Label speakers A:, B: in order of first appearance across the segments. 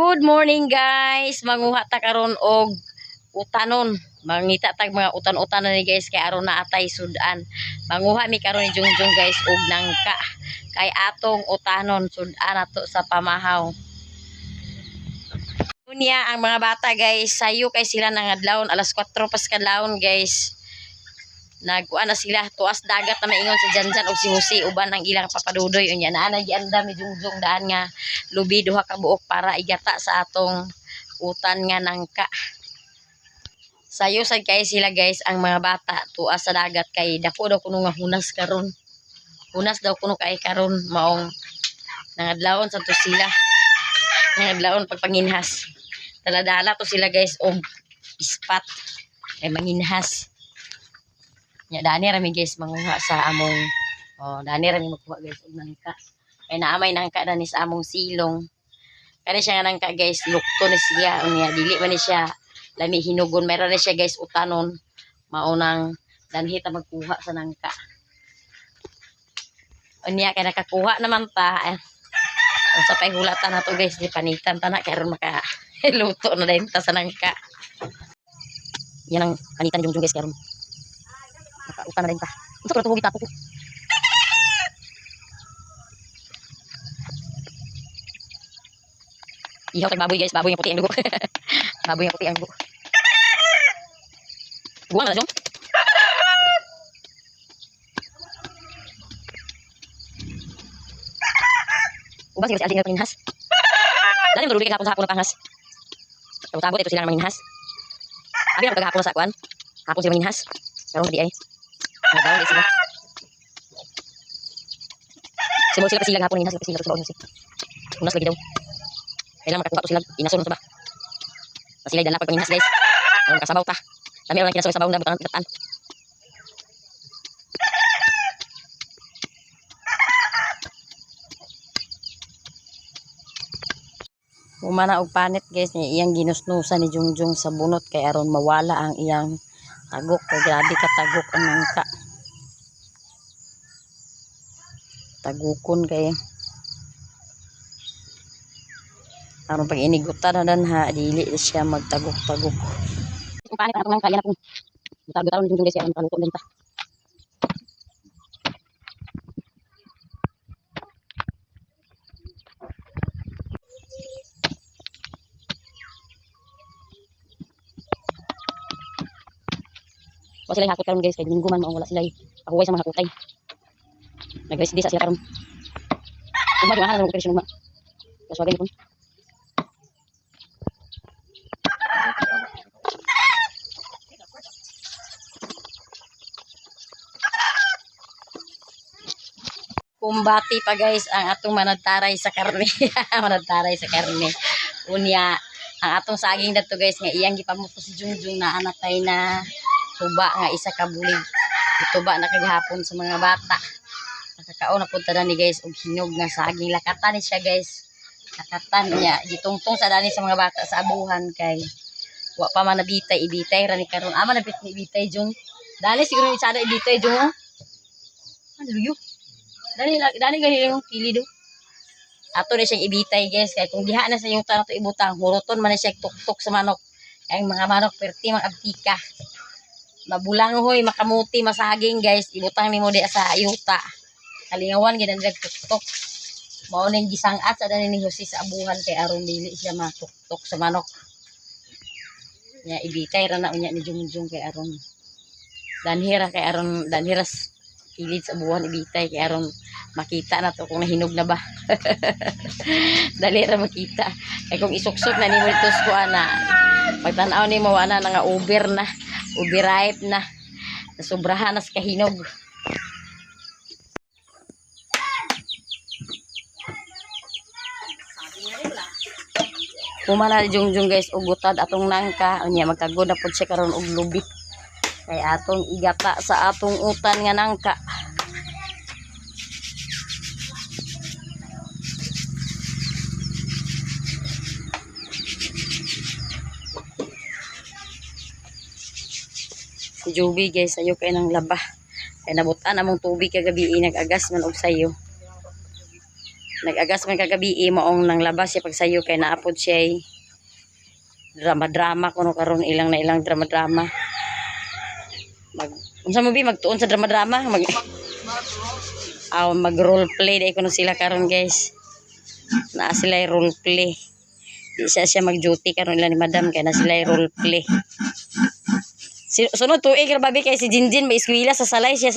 A: Good morning guys. Manguha ta karon og utanon. Mangita tag mga utan-utan ni guys kay aron na atay sudan. Manguha mi karon ni Jungjung guys og nangka. Kay atong utanon sudan ato sa pamahaw. Unya ang mga bata guys, sayo kay sila nangadlawon alas 4 pas kadlawon guys. Nagkuan na sila tuas dagat na maingon sa Janjan og si Jose uban ang ilang papadudoy unya naa giandam ni Jungjung daan nga lubi duha ka buok para igata sa atong utan nga nangka. Sayo sad kay sila guys ang mga bata tuas sa dagat kay dako daw kuno nga hunas karon. Hunas daw kuno kay karon maong nangadlawon sa to sila. Nangadlawon pagpanginhas. Dala-dala to sila guys og ispat kay manginhas. Nya dani rami guys manguha sa among dani rami magkuha guys og nangka. Kay naamay nangka dani sa among silong. Kani siya nga nangka guys, lukto ni siya unya dili man ni siya lami hinugon. Meron na siya guys utanon maunang danhi ta magkuha sa nangka. Unya kay nakakuha naman ta sa pay hulatan nato guys di panitan ta na kay aron maka luto na din ta sa nangka. Yan ang panitan ni Jungjung guys karon. Utan na rin pa. Ito ko tuhog itapo ko. Ihaw tag baboy guys, baboy yang puti ang dugo. Baboy yang puti ang dugo. Buang na jong. Ubang sila si Alvin nga panginhas. Dali mo ka sa hapon ng panghas. Tago ito sila ng manginhas. Abi ang tagahapon sa kuan. Hapon sila manginhas. Karon di ay. Nagawin sila. Simul sila kasi hapon inhas sila sa unas. Unas lagi daw. Kailangan makakuha to sila inason sa ba. Kasi sila dala pag inhas guys. Ang kasabaw ta. Dami orang kinasoy sa baw na butang itan. Humana og panit guys ni iyang ginusnusan ni Jungjung sa bunot kay aron mawala ang iyang tagok. Kay grabe ka tagok ang nangka. Tagukon kay aron pag inigutan na danha dili siya magtagok-tagok. Ang panit ang nangka yan akong gutaw-gutaw ni Jungjung guys aron paluto din ta. Wa sila hakot karon guys kay linggo man mao wala sila pahuway sa mga hakotay. Nag-rest di sa sila karon. Uma di mahal ng operasyon uma. Kaswagay ko. Kumbati pa guys ang atong manadtaray sa karne. Manadtaray sa karne. Unya ang atong saging dato guys nga iyang gipamuto si Jungjung na anatay na tuba nga isa ka bulig. Tuba na kagahapon sa mga bata. Nakakaon na punta na ni guys og hinog nga saging. Lakatan ni siya guys. Lakatan niya. Gitungtong sa dani sa mga bata sa abuhan kay wa pa man nabitay. Ibitay ra ni karon. Ama na ni ibitay Jung. Dali siguro ni sada ibitay Jung. Ano luyo? Dani gani yung pili do. Ato na siyang ibitay guys. Kaya kung diha na sa yung tanong to ibutang. Huruton man na siya tuktok sa manok. Kaya mga manok perti mga abtika. Mabulang hoy makamuti masaging guys. Ibutang ni mo di sa ayuta. Kalingawan ginandag tuktok. Mao ning gisangat sa dani ni Jose sa abuhan kay aron dili siya matuktok sa manok. Nya ibitay ra na unya ni Jungjung kay aron danhira kay aron danhiras kilid sa abuhan ibitay kay aron makita na to kung nahinog na ba. Dali ra makita. Kay kung isuksok na nimo dito ko ana pagtan-aw nimo ana nga uber na, uberipe na. Sobrahan na sa kahinog. Kumana Jungjung guys og gutad atong nangka unya magkagod na pud siya karon og lubi kay atong igata sa atong utan nga nangka. Si Joby guys sayo kay nang laba kay nabutan among tubig kagabi nag-agas man og sayo. Nag-agas man kagabi maong nang labas siya pagsayo kay naapod siya drama-drama kuno karon ilang na ilang drama-drama. Unsa mo bi magtuon sa drama-drama mag role play dai kuno sila karon guys. Na sila role play. Di siya mag-duty karon ila ni madam kay na sila role play. Sunod tuig ra babi kay si Jinjin may eskwela sa Salay siya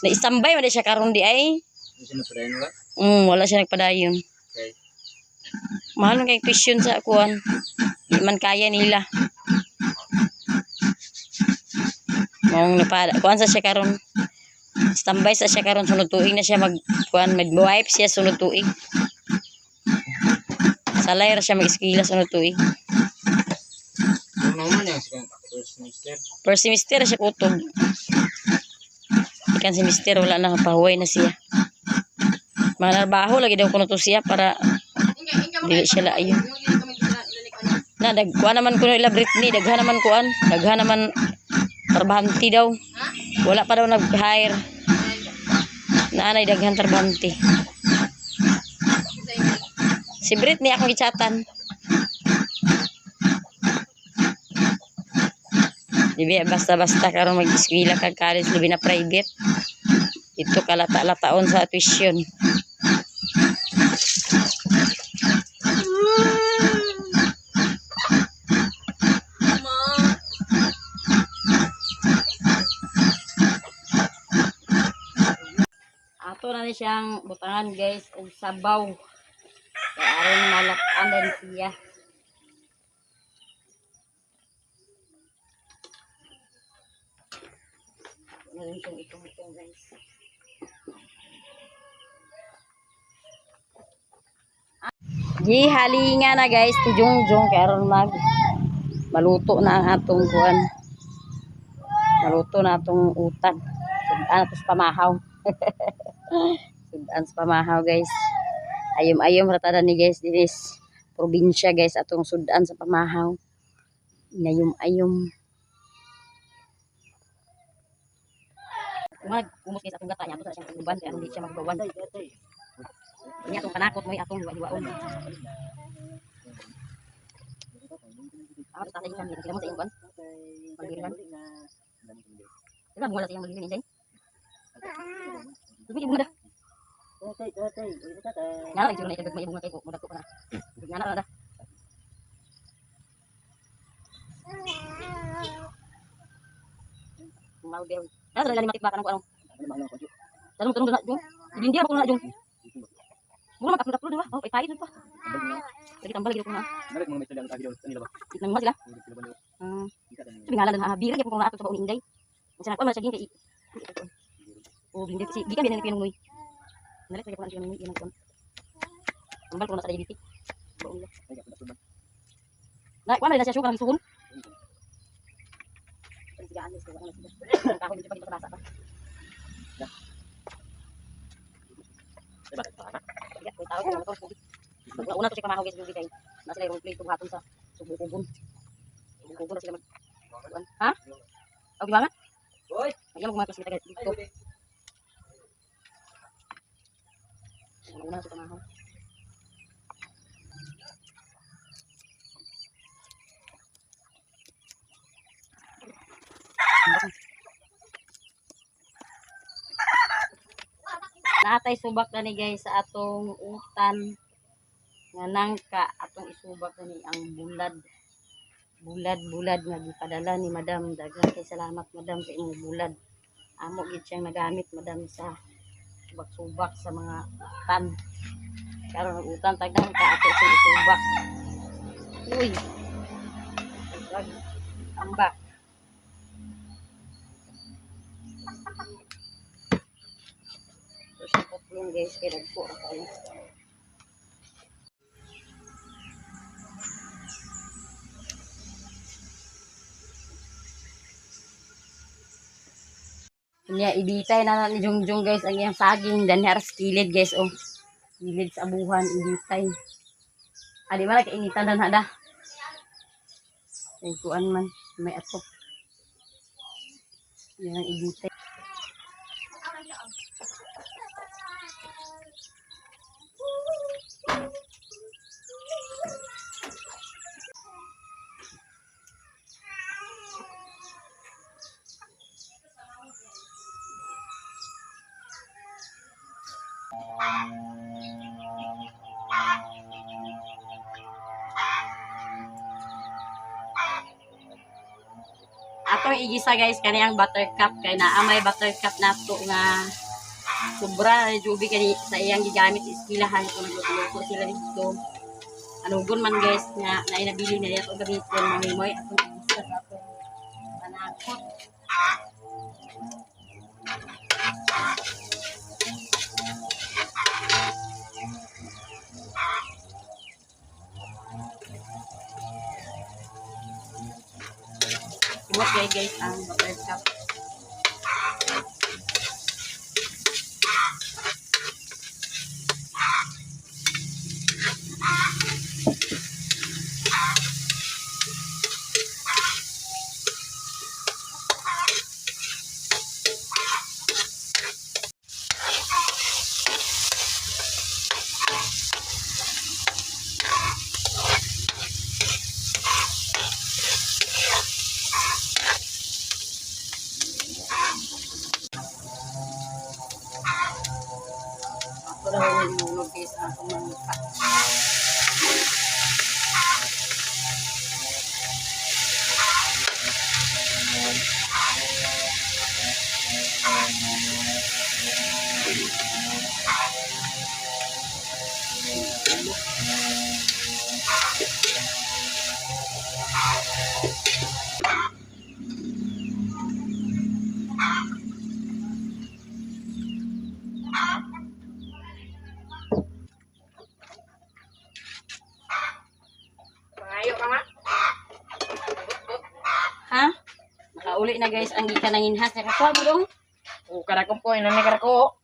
A: na istambay man siya karon di ay. Wala siya nagpadayon. Okay. Mahal kay tuition sa kuan. Di man kaya nila. Mong napada kuan sa siya karon. Standby sa siya karon sunod tuig na siya mag kuan midwife siya sunod tuig. Salay ra siya mag-eskwela sunod tuig. First semester siya kutob. Ikan semester wala na pahuway na siya. Mga narbaho lagi daw kuno to siya para dili siya laayo. Na dagkuan naman kuno ila Britney, daghan naman tarbahanti daw. Wala pa daw nag-hire. Naanay daghan tarbahanti. Si Britney akong gichatan. Dibi basta-basta karon mag-eskwela kag college labi na private. Ito kalata-lataon sa tuition. Ato na ni siyang butangan guys og sabaw. Kaya aron malak-an din siya. Ngayon siyang itong guys. Gihalinga na guys ti Jungjung kay aron maluto na ang atong kuan. Maluto na atong utan. Sudan sa pamahaw. Sudan sa pamahaw guys. Ayom-ayom ratada ni guys dinis probinsya guys atong sudan sa pamahaw. Inayom-ayom. Kumus kay sa atong gata niya sa siyang uban kaya hindi siya magbawan. Ini atong panakot mo atong liwa-liwaon. Tapos tatay kami kita mo sa imong pagiliran. Ila mo la siyang magiliran din. Lubi mo da. Nara jud na ito may bunga kay ko mudak ko na. Nara da. Mau dia. Nara dali matik baka nang ano. Tanong na jung. Hindi ako na jung. Mura makapunta po diba? Oh, ipait pa. Lagi tambal lagi ko na. Narik mo may sila ang agil kanila ba? Nang mo sila. Sabi ngalan na bira gyud ko na ato sa baong inday. Unsa na ko man sa gin kay. Oh, hindi kasi gikan din pinong moy. Narik lagi ko na pinong moy yan kon. Tambal ko na sa diabetes. Baong la. Na, kuan na siya sugar ang suhon. Sige anis ko na sila. Kahoy dito pa dito basa pa. Ya. Diba? Tao ko na to. Una to si kamahaw guys kay na sila yung play tuhaton sa subukubon. Subukubon na sila mag. Ha? Og ba nga? Oy, ayam ko matos kita dito. Una to si kamahaw. Natay subak na ni guys sa atong utan nga nangka atong isubak na ni ang bulad nga gipadala ni madam. Daghan kay salamat madam sa imong bulad. Amo gid siyang nagamit madam sa subak-subak sa mga utan. Karon ang utan tagdang ka ato sa isubak. Uy. Ambak. Yung guys kaya nagpo kayo. Kanya ibitay na ni Jungjung guys ang iyang saging dan haras kilid guys oh. Kilid sa abuhan ibitay. Adi man kainitan dan hada. Ay kuan man may atok. Yan ang ibitay. Atong igisa guys kaniyang buttercup kay naa may buttercup nato nga sobra jubi kani sa iyang gigamit iskilahan kung nagluto sila dito. Anugon man guys nga nainabili na dito gamiton mamimoy atong igisa sa atong panakot. Imot kay guys ang buttercup. Ako na rin nulog guys ang akong mangka.
B: Pangayo ka nga?
A: Ha? Nakauli na guys ang gikan ng inhas. Nakakuha mo dong?
B: O, karakong po, inon ni karako.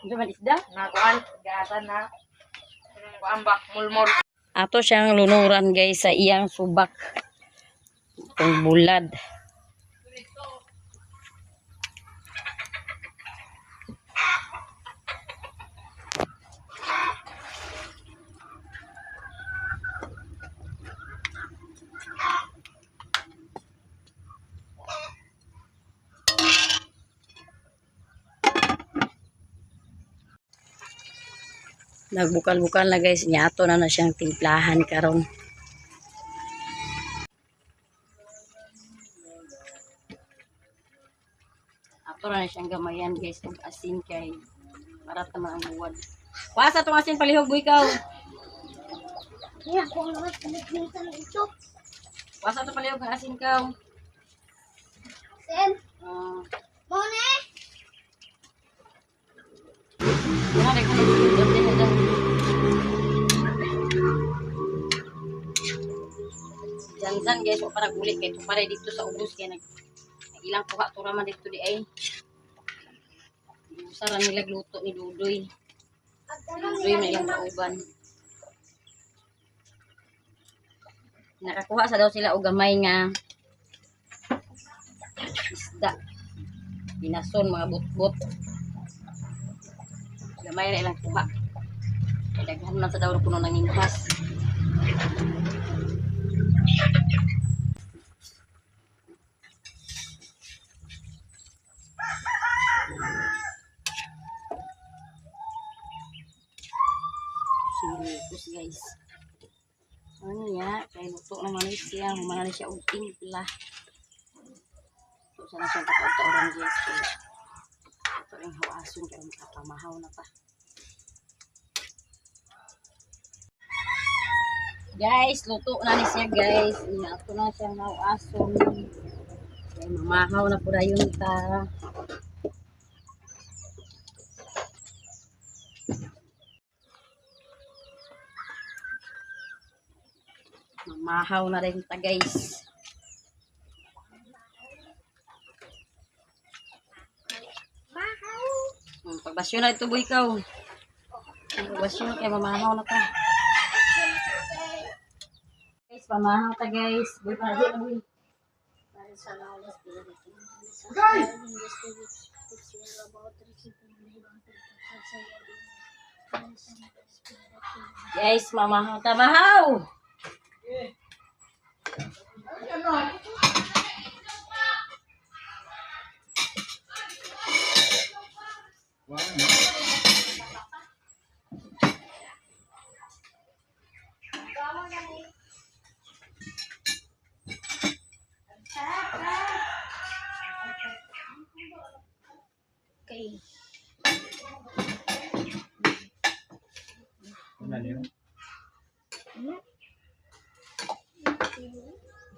A: Ano man isda?
B: Nakuan, gaasan na. Kuan ba, mulmol.
A: Ato siyang lunuran guys sa iyang subak. Itong bulad. Nagbukal-bukal na guys, nyato na siyang timplahan karon. Ato na siyang gamayan guys, ug asin kay para tama ang buwad. Wasa tong asin palihog boy ikaw.
C: Kaya kung naman pinagpinsan ito.
A: Wasa to palihog ang asin ikaw.
C: Sen,
A: Ah,
C: Mone!
A: wala na ko nagsulod din na. Jangan guys, o para gulit kay para dito sa ubos kay ilang kuha to raman dito di ay. Usaran nila gluto ni Dudoy. Dudoy na yung kauban. Nakakuha sa daw sila og gamay nga isda. Binason mga butbot. Gamay ra ilang kuha. Daghan na sa daw kuno nang inhas. Silikus guys. Ano ya, kay luto naman siya, humana siya og timpla. So sana siya kapag-tauran guys. Ito yung hawason kaya makapamahaw na pa. Guys, luto na ni siya guys. Ito na siyang hawason. Kaya mamahaw na pura yun ta. Mamahaw na rin ta guys. Pagbasyo na ito boy ikaw. Pagbasyo kaya mamahaw na ta. Guys, pamahaw ta guys. Boy, para di na boy. Guys, mamahaw ta. Mahaw!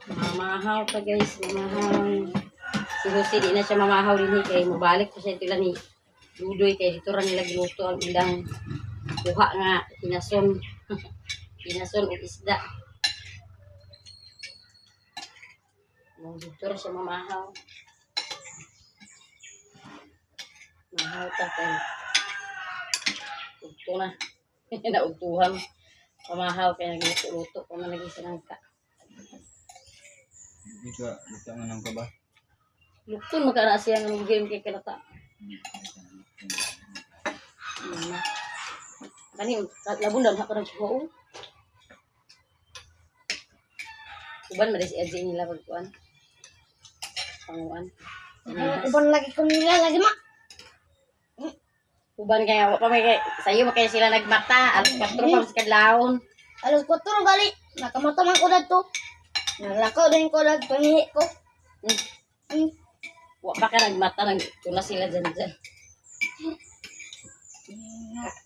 A: Mamahaw pa guys, mamahaw. Si Jose di na siya mamahaw din kay mabalik pa siya ito lang ni Dudoy kay dito ra nila giluto ang ilang buha nga hinason. Hinason o isda. Dito ra siya mamahaw. Mahaw ta kay ugto na. Naugtuhan. Pamahaw kaya nagluto-luto kung na naging sinangka.
D: Ito nga nang ka ba?
A: Lukton magkana siya ng game kay kanata. Kani labon daw ha parang suho. Uban man si Edge nila pagkuan. Panguan.
C: Uban lagi ko nila lagi ma.
A: Uban kaya wa pa may sayo makay sila nagmata alas 4 pa sa kadlawon.
C: Alas 4 gali. Nakamata man ko dito. Naglakaw din ko dag pangihi ko.
A: Wa pa ka nagmata nang tuna sila dyan.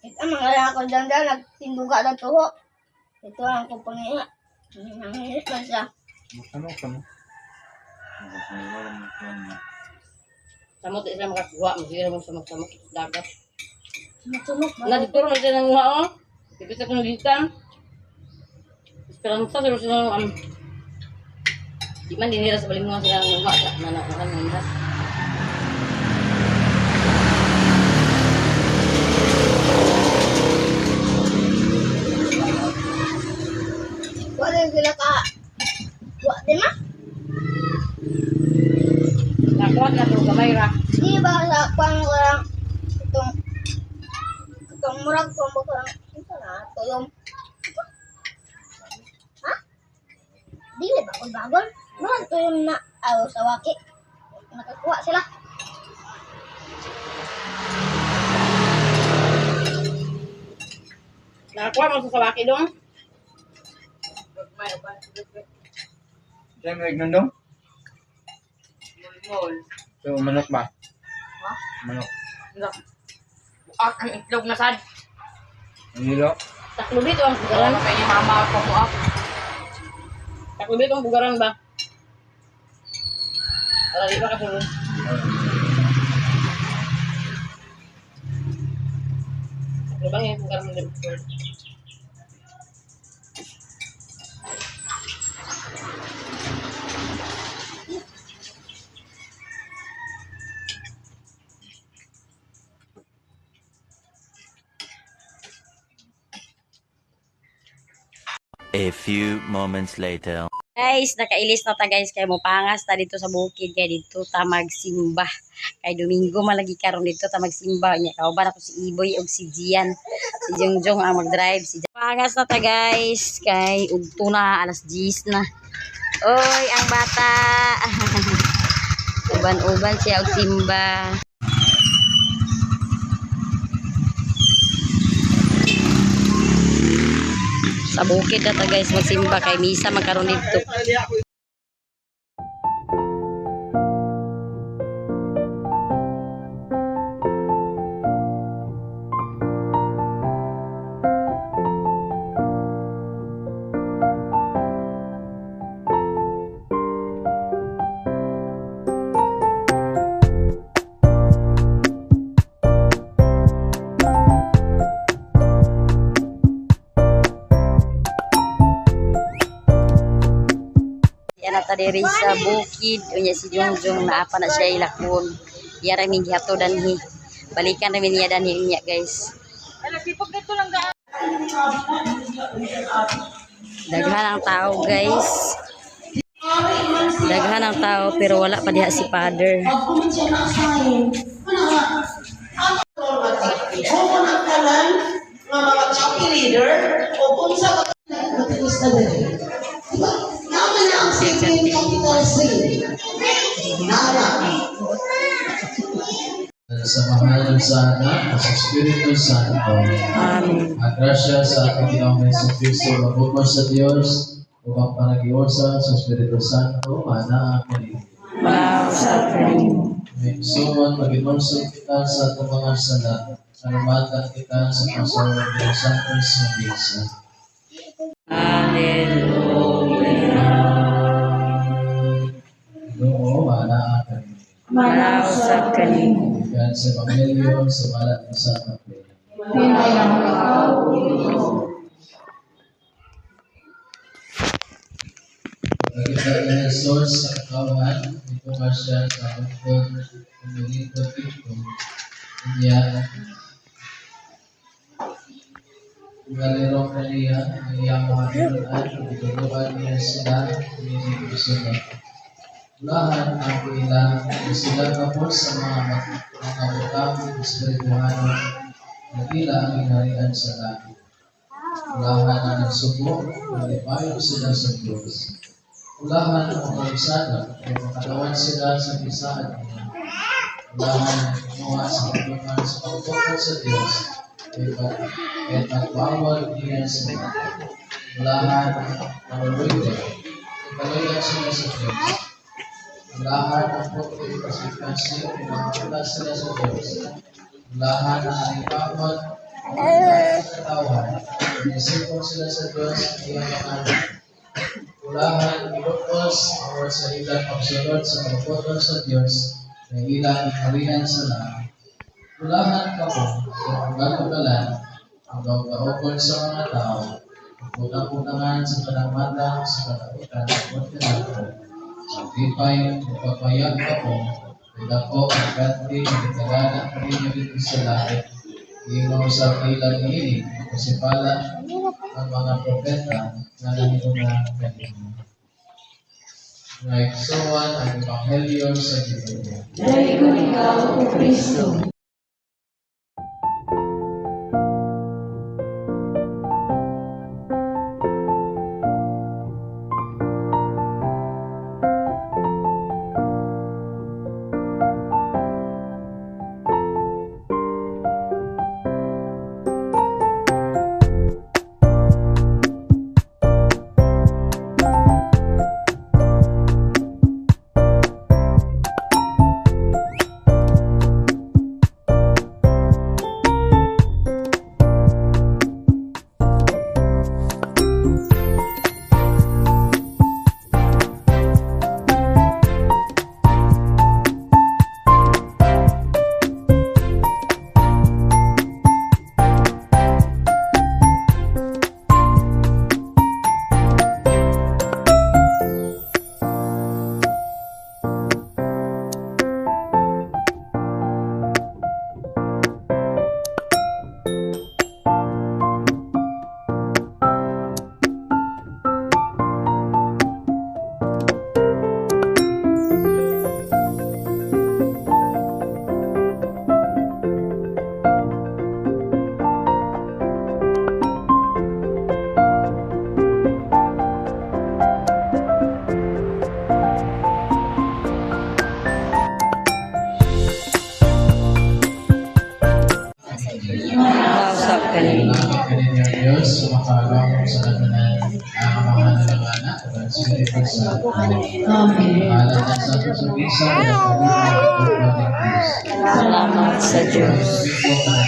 C: Ito mga lakaw dyan nagtinduga na tuho. Ito ang kong pangihi. Nangihi pa siya.
D: Ano ka mo?
A: Samot sila makakuha mo sila mo sa magsamot sa dagat.
C: Sumok ba?
A: Na dito rin sila ng mga o. Ibig sa kong litan. Esperanza sila di man dinira sa baling mga sila ng mga nanakakan ng mga.
C: Wala sila ka. Wa din ma.
A: Nakuha na ito gamay ra.
C: Di ba sa pangurang itong murag kong bukang ito na tuyong. Ha? Dili ba kung bagon? Murag tuyong na sa waki. Nakakuha sila.
A: Nakakuha mo sa sawaki dong.
D: Diyan mo ignondong?
B: Mol.
D: So, manok ba?
B: Ha?
D: Manok.
B: Buak ang itlog na sad.
D: Ang hilo?
A: Taklubit o ang bugaran.
B: Kaya ni mama ako buak.
A: Taklubit o ang bugaran ba? Wala di ba kasunod? Taklubang yung bugaran mo din.
E: A few moments later.
A: Guys, nakailis na ta guys kay mo pangas ta dito sa bukid kay dito ta magsimba. Kay Domingo malagi karon dito ta magsimba nya kauban ako si Iboy ug si Gian. Si Jongjong ang mag-drive si pangas na ta guys kay ugto na alas 10 na. Oy, ang bata. Uban-uban siya og simba. Sa bukid na ta guys magsimba kay misa magkaroon dito. Yan ata diri sa bukid unya si Jongjong na apa na siya ilakon. Yara ning gihato danhi. Balikan ra niya danhi unya guys.
B: Ala sipag dito lang gaan.
A: Daghan ang tao guys. Daghan ang tao pero wala pa diha si father.
F: Nga mga choppy leader o kung sa naman na ang safety capital city.
G: Sa mahal sa Anak, sa Espiritu Santo.
A: Amen.
G: Ang grasya sa ating Panginoong Jesucristo, magmumos sa Diyos, upang panagiyosa sa Espiritu Santo, mana amin.
A: Wow, sa
G: May sumunod, mag-inunsod kita sa itong mga sala, Alumatan kita sa pasawag ng Santos na Bisa. Loo, mana akan
A: Manausap kanimo.
G: yan sa Evangelyo sa balat ng Santa Fe. Pagkita ni Jesus sa katawan, ito nga siya sa hukod, kumilipot ito. Kanya, galirong kaniya, ang iyang mga pinunan, itutukan niya sila, hindi sunod. Lahat ang ilang sila kapos sa mga utang espirituhano na tila ang inarian sa langit. Lahat ang nagsubok, nalipayo sila sa Diyos. Ulahan ang kalisada, ay makalawan sila sa bisaan niya. Ulahan ang gumawa sa pagpungan sa pagpungan sa Diyos, ay pagbawal niya sila. Ulahan ang ulwide, ay kalayan sila sa Diyos. Ulahan ang pagpapasikansi, ay makakita sila sa Diyos. Ulahan ang alipapot, ay katawan, ay isipon sila sa Diyos, ay ang pangalan. Ulahan ilukos o sa ilang pagsunod sa pagputol sa Diyos na ilang ikarihan sa langit. Ulahan ka po sa pagkakagalan ang gawgaokon sa mga tao, ang punang-punangan sa kanamata sa katakutan ng kontinento, ang tipay o pagpayag ka po, ay dako ang ganti ng itagalan ka ninyo dito sa langit. Imaw sa ilang inig, kasipala ang mga propeta na nangyuna kanina. Naiksuan ang Ebanghelyo sa Ginoo.
B: Dayon ikaw, O Kristo.
A: Manausap kanimo.
G: Salamat kanina Diyos, sumakalong sa katanan ang amahan ng anak at Espiritu Santo. Amen. Alam ng Santo sa Bisa, at pagkakas ng Kristo.
A: Salamat sa Diyos.
G: Espiritu ka na